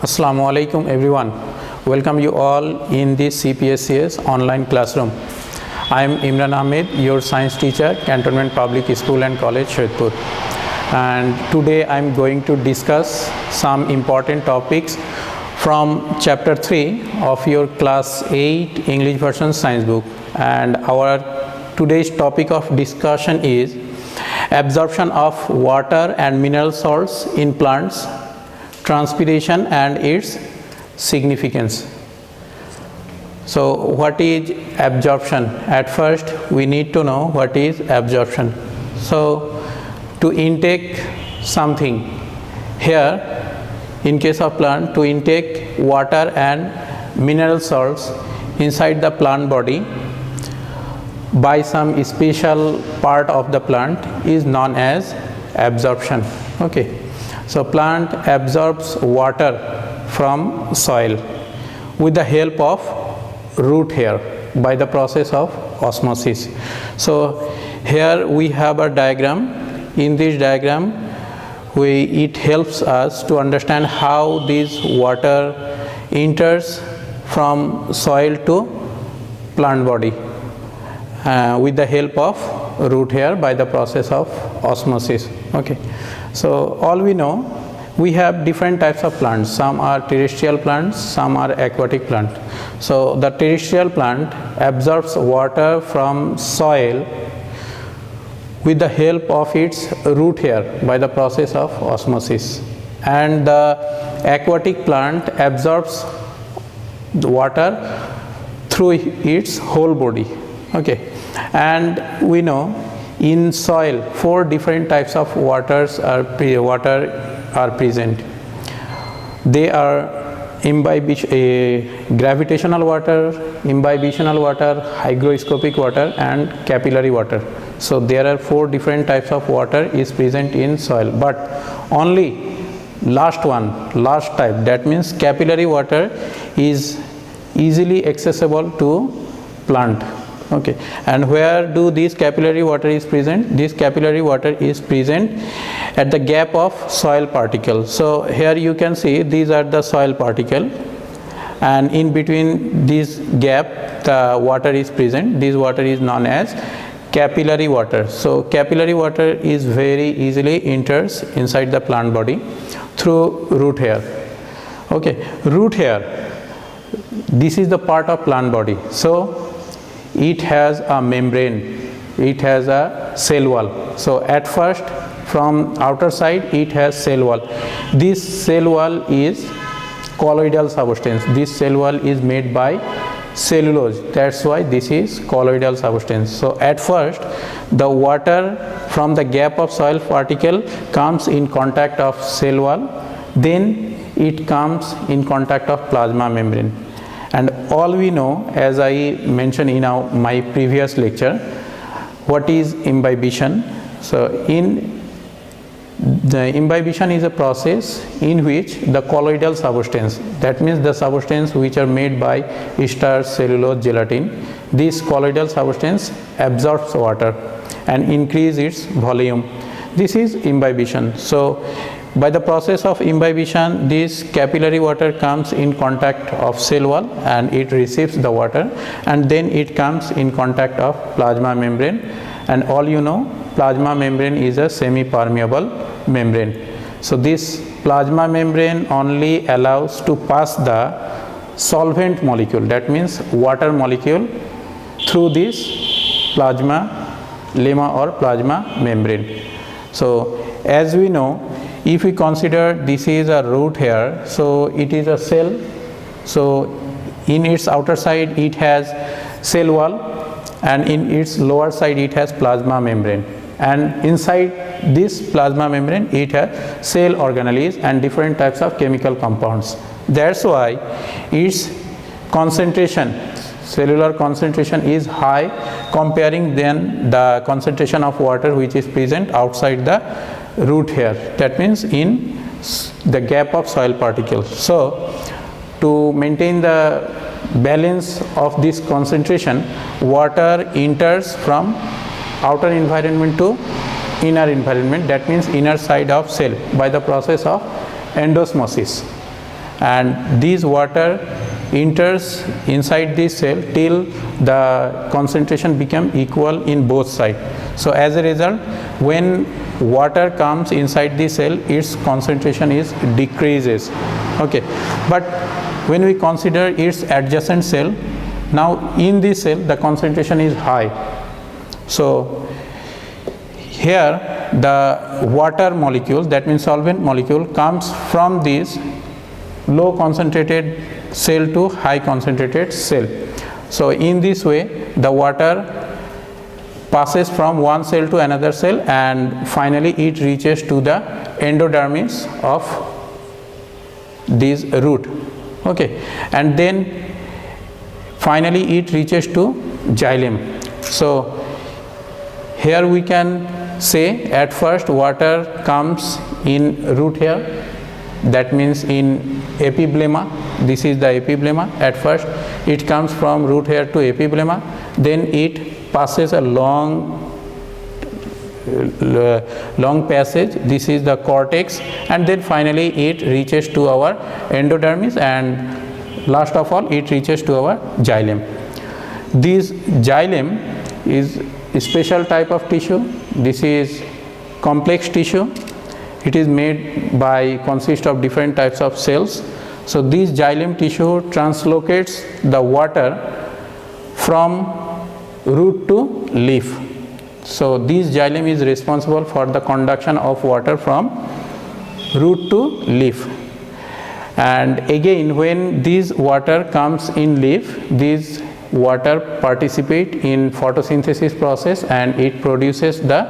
Assalamu alaikum everyone. Welcome you all in this CPSCS online classroom. I am Imran Ahmed, your science teacher, Cantonment Public School and College, Saidpur. And today I am going to discuss some important topics from chapter 3 of your class 8 English version science book. And our today's topic of discussion is absorption of water and mineral salts in plants, transpiration and its significance. So what is absorption? At first we need to know what is absorption. So to intake something, here in case of plant, to intake water and mineral salts inside the plant body by some special part of the plant is known as absorption. Okay. So plant absorbs water from soil with the help of root hair by the process of osmosis. So here we have a diagram. In this diagram it helps us to understand how this water enters from soil to plant body with the help of root hair by the process of osmosis. Okay. So all we know, we have different types of plants. Some are terrestrial plants, some are aquatic plants. So the terrestrial plant absorbs water from soil with the help of its root hair by the process of osmosis, and the aquatic plant absorbs the water through its whole body. Okay. And we know in soil 4 different types of water are present. They are gravitational water, imbibitional water, hygroscopic water and capillary water. So there are 4 different types of water is present in soil, but only last type, that means capillary water, is easily accessible to plant. Okay. And where do this capillary water is present? This capillary water is present at the gap of soil particles. So here you can see these are the soil particle, and in between this gap the water is present. This water is known as capillary water. So capillary water is very easily enters inside the plant body through root hair. Okay. Root hair, this is the part of plant body. So it has a membrane, it has a cell wall. So at first from outer side it has cell wall. This cell wall is colloidal substance. This cell wall is made by cellulose, that's why this is colloidal substance. So at first the water from the gap of soil particle comes in contact of cell wall, then it comes in contact of plasma membrane. And all we know, as I mentioned in my previous lecture, what is imbibition. So the imbibition is a process in which the colloidal substance, that means the substance which are made by starch, cellulose, gelatin, this colloidal substance absorbs water and increase its volume. This is imbibition. So by the process of imbibition, this capillary water comes in contact of cell wall and it receives the water, and then it comes in contact of plasma membrane. And all you know, plasma membrane is a semi-permeable membrane. So this plasma membrane only allows to pass the solvent molecule, that means water molecule, through this plasma lemma or plasma membrane. So as we know, if we consider this is a root hair, so it is a cell. So in its outer side it has cell wall, and in its lower side it has plasma membrane, and inside this plasma membrane it has cell organelles and different types of chemical compounds. That's why its concentration, cellular concentration, is high comparing than the concentration of water which is present outside the root hair, that means in the gap of soil particles. So to maintain the balance of this concentration, water enters from outer environment to inner environment, that means inner side of cell, by the process of endosmosis. and this water enters inside this cell till the concentration become equal in both sides. So as a result, when water comes inside the cell, its concentration is decreases. Okay, but when we consider its adjacent cell, now in this cell the concentration is high. So here the water molecule, that means solvent molecule, comes from this low concentrated cell to high concentrated cell. So in this way the water passes from one cell to another cell, and finally it reaches to the endodermis of this root. Okay, and then finally it reaches to xylem. So here we can say at first water comes in root hair, that means in epiblemma. This is the epiblemma. At first it comes from root hair to epiblemma, then it passes a long passage, this is the cortex, and then finally it reaches to our endodermis, and last of all it reaches to our xylem. This xylem is a special type of tissue. This is complex tissue. It is consists of different types of cells. So this xylem tissue translocates the water from root to leaf. So this xylem is responsible for the conduction of water from root to leaf. And again, when this water comes in leaf, this water participate in photosynthesis process and it produces the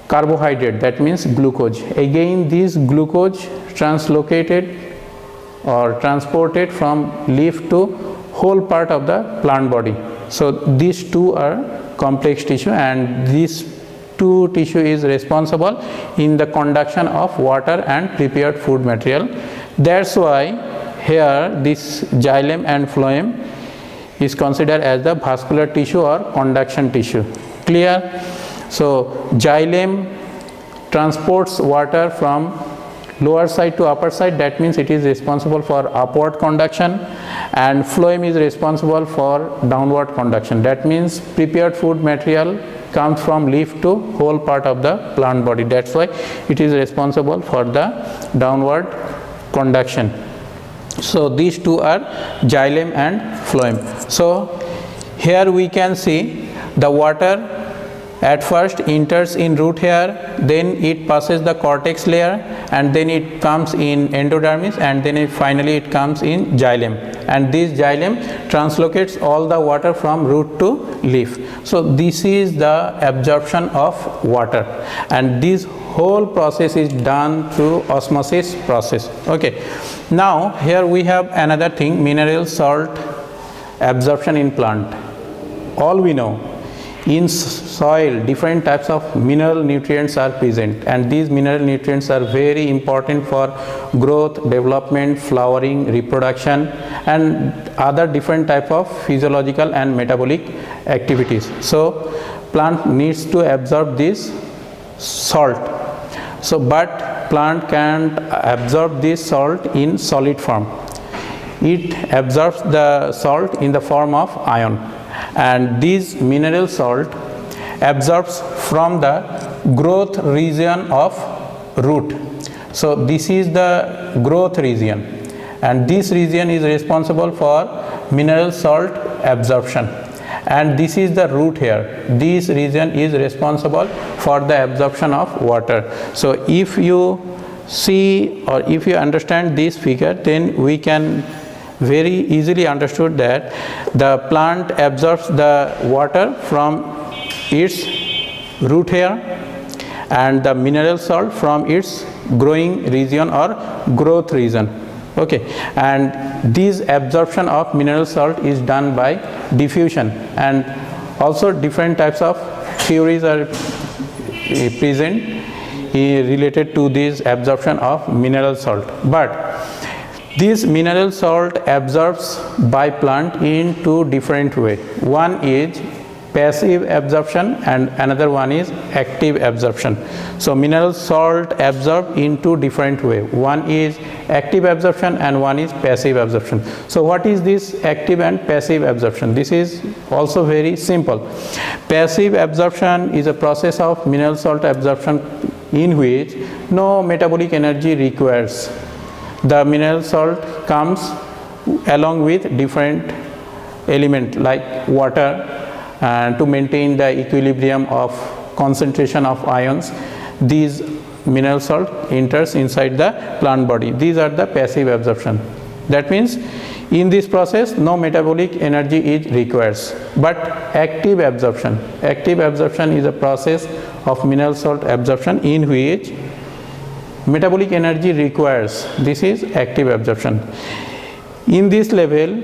carbohydrate, that means glucose. Again this glucose translocated or transported from leaf to whole part of the plant body. So these two are complex tissue, and these two tissue is responsible in the conduction of water and prepared food material. That's why here this xylem and phloem is considered as the vascular tissue or conduction tissue. Clear? So xylem transports water from lower side to upper side, that means it is responsible for upward conduction, and phloem is responsible for downward conduction, that means prepared food material comes from leaf to whole part of the plant body. That's why it is responsible for the downward conduction. So these two are xylem and phloem. So here we can see the water at first enters in root hair, then it passes the cortex layer, and then it comes in endodermis, and then finally it comes in xylem, and this xylem translocates all the water from root to leaf. So this is the absorption of water, and this whole process is done through osmosis process. Okay, now here we have another thing, mineral salt absorption in plant. All we know, in soil different types of mineral nutrients are present, and these mineral nutrients are very important for growth, development, flowering, reproduction, and other different type of physiological and metabolic activities. So plant needs to absorb this salt. So but plant can't absorb this salt in solid form. It absorbs the salt in the form of ion, and this mineral salt absorbs from the growth region of root. So this is the growth region, and this region is responsible for mineral salt absorption, and this is the root hair. This region is responsible for the absorption of water. So if you see or if you understand this figure, then we can very easily understood that the plant absorbs the water from its root hair and the mineral salt from its growing region or growth region. Okay, and this absorption of mineral salt is done by diffusion, and also different types of theories are present related to this absorption of mineral salt. But this mineral salt absorbs by plant in two different ways. One is passive absorption and another one is active absorption. So mineral salt absorb in two different way. One is active absorption and one is passive absorption. So what is this active and passive absorption? This is also very simple. Passive absorption is a process of mineral salt absorption in which no metabolic energy requires. The mineral salt comes along with different element like water and to maintain the equilibrium of concentration of ions. These mineral salt enters inside the plant body. These are the passive absorption. That means in this process no metabolic energy is requires. But active absorption is a process of mineral salt absorption in which metabolic energy requires. This is active absorption. In this level,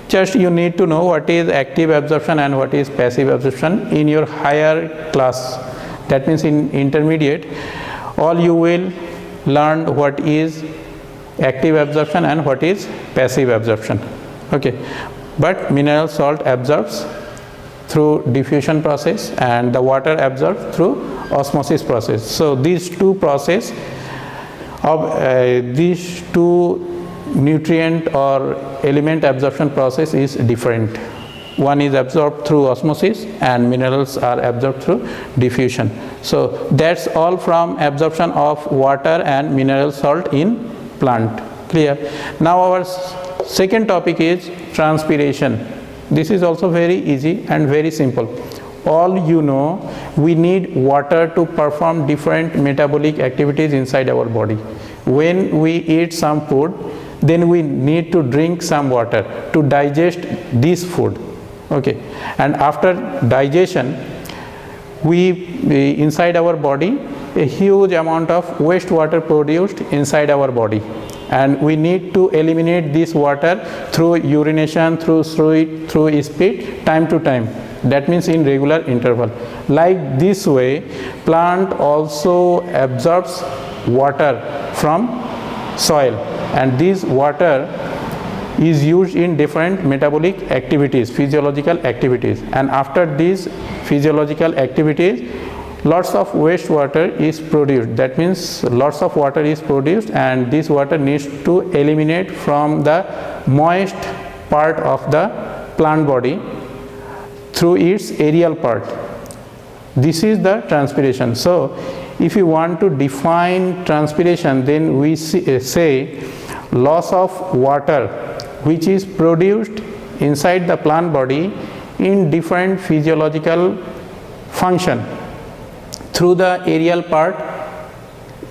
just you need to know what is active absorption and what is passive absorption in your higher class. That means in intermediate, all you will learn what is active absorption and what is passive absorption. Okay, but mineral salt absorbs through diffusion process and the water absorbs through osmosis process. So these two process of these two nutrient or element absorption process is different. One is absorbed through osmosis and minerals are absorbed through diffusion. So that's all from absorption of water and mineral salt in plant. Clear? Now our second topic is transpiration. This is also very easy and very simple. All you know, we need water to perform different metabolic activities inside our body. When we eat some food, then we need to drink some water to digest this food. Okay, and after digestion, we inside our body a huge amount of wastewater produced inside our body, and we need to eliminate this water through urination, through spit, time to time. That means in regular interval. Like this way, plant also absorbs water from soil, and this water is used in different metabolic activities, physiological activities, and after these physiological activities lots of wastewater is produced. That means lots of water is produced, and this water needs to eliminate from the moist part of the plant body through its aerial part. This is the transpiration. So if you want to define transpiration, then we say loss of water which is produced inside the plant body in different physiological function through the aerial part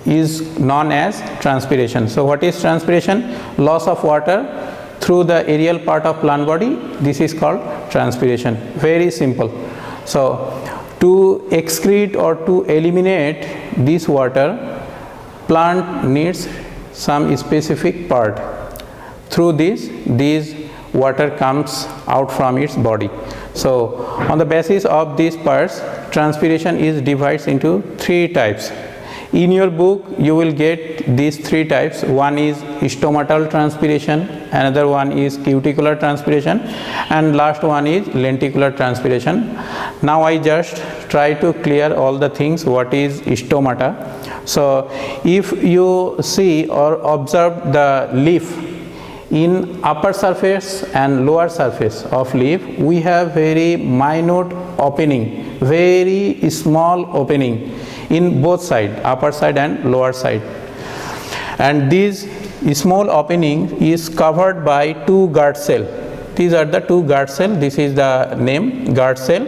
is known as transpiration. So what is transpiration? Loss of water through the aerial part of plant body. This is called transpiration. Very simple. So to excrete or to eliminate this water, plant needs some specific part. Through this water comes out from its body. So on the basis of these parts, transpiration is divided into three types. In your book you will get these three types. One is stomatal transpiration, another one is cuticular transpiration, and last one is lenticular transpiration. Now I just try to clear all the things what is stomata. So if you see or observe the leaf, in upper surface and lower surface of leaf we have very minute opening, very small opening in both side, upper side and lower side, and this small opening is covered by two guard cell. These are the two guard cell. This is the name, guard cell,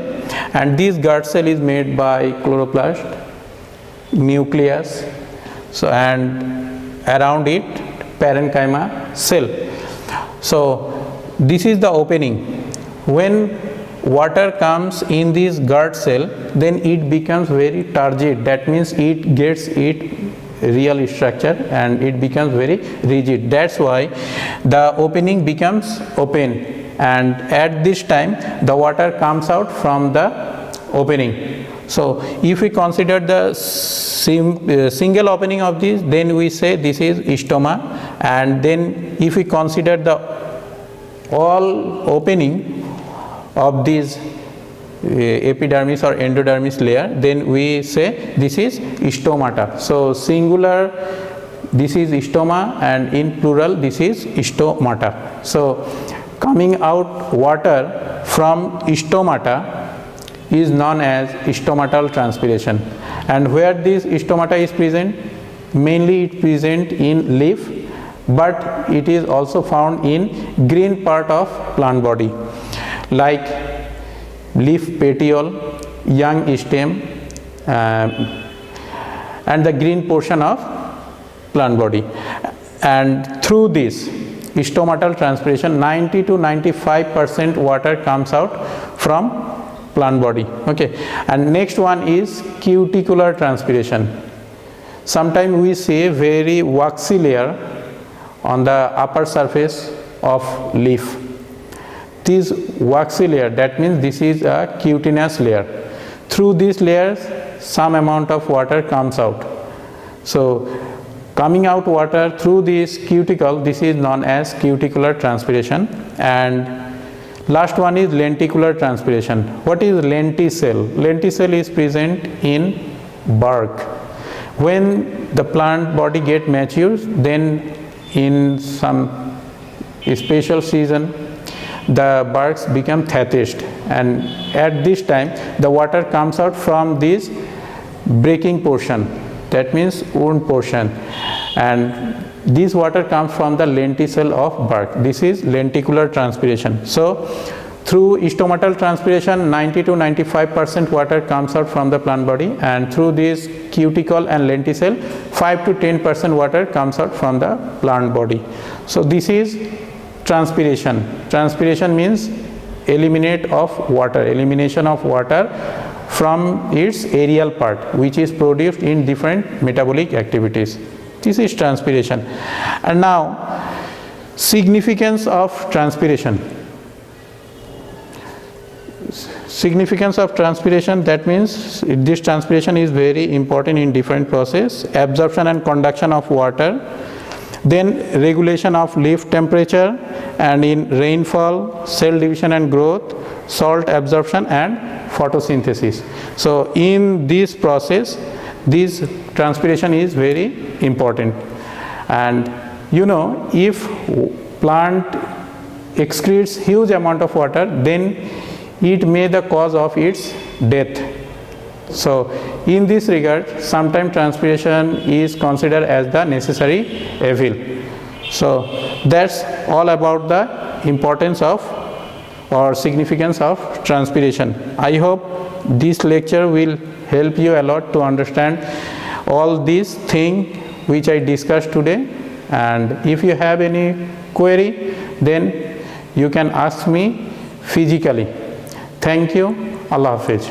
and this guard cell is made by chloroplast, nucleus, so and around it parenchyma cell. So this is the opening. When water comes in this guard cell, then it becomes very turgid. That means it gets its real structure and it becomes very rigid. That's why the opening becomes open, and at this time the water comes out from the opening. So if we consider the single opening of this, then we say this is stoma, and then if we consider the all opening of this epidermis or endodermis layer, then we say this is stomata. So singular this is stoma, and in plural this is stomata. So coming out water from stomata is known as stomatal transpiration. And where this stomata is present? Mainly it present in leaf, but it is also found in green part of plant body like leaf petiole, young stem, and the green portion of plant body. And through this stomatal transpiration, 90 to 95% water comes out from plant body. Okay, and next one is cuticular transpiration. Sometimes we see very waxy layer on the upper surface of leaf. This waxy layer, that means this is a cutinous layer. Through these layers some amount of water comes out. So coming out water through this cuticle, this is known as cuticular transpiration. And last one is lenticular transpiration. What is lenticell? Lenticell is present in bark. When the plant body get matures, then in some special season the barks become thatched, and at this time the water comes out from this breaking portion, that means wound portion, and this water comes from the lenticell of bark. This is lenticular transpiration. So through stomatal transpiration 90 to 95% water comes out from the plant body, and through this cuticle and lenticell 5 to 10% water comes out from the plant body. So this is transpiration. Transpiration means elimination of water from its aerial part, which is produced in different metabolic activities. This is transpiration. And now significance of transpiration. Significance of transpiration, that means this transpiration is very important in different process: absorption and conduction of water, then regulation of leaf temperature, and in rainfall, cell division and growth, salt absorption and photosynthesis. So in this process this transpiration is very important. And you know, if plant excretes huge amount of water, then it may the cause of its death. So in this regard, sometimes transpiration is considered as the necessary evil. So that's all about the importance of or significance of transpiration. I hope this lecture will help you a lot to understand all these things which I discussed today. And if you have any query, then you can ask me physically. Thank you. Allah Hafiz.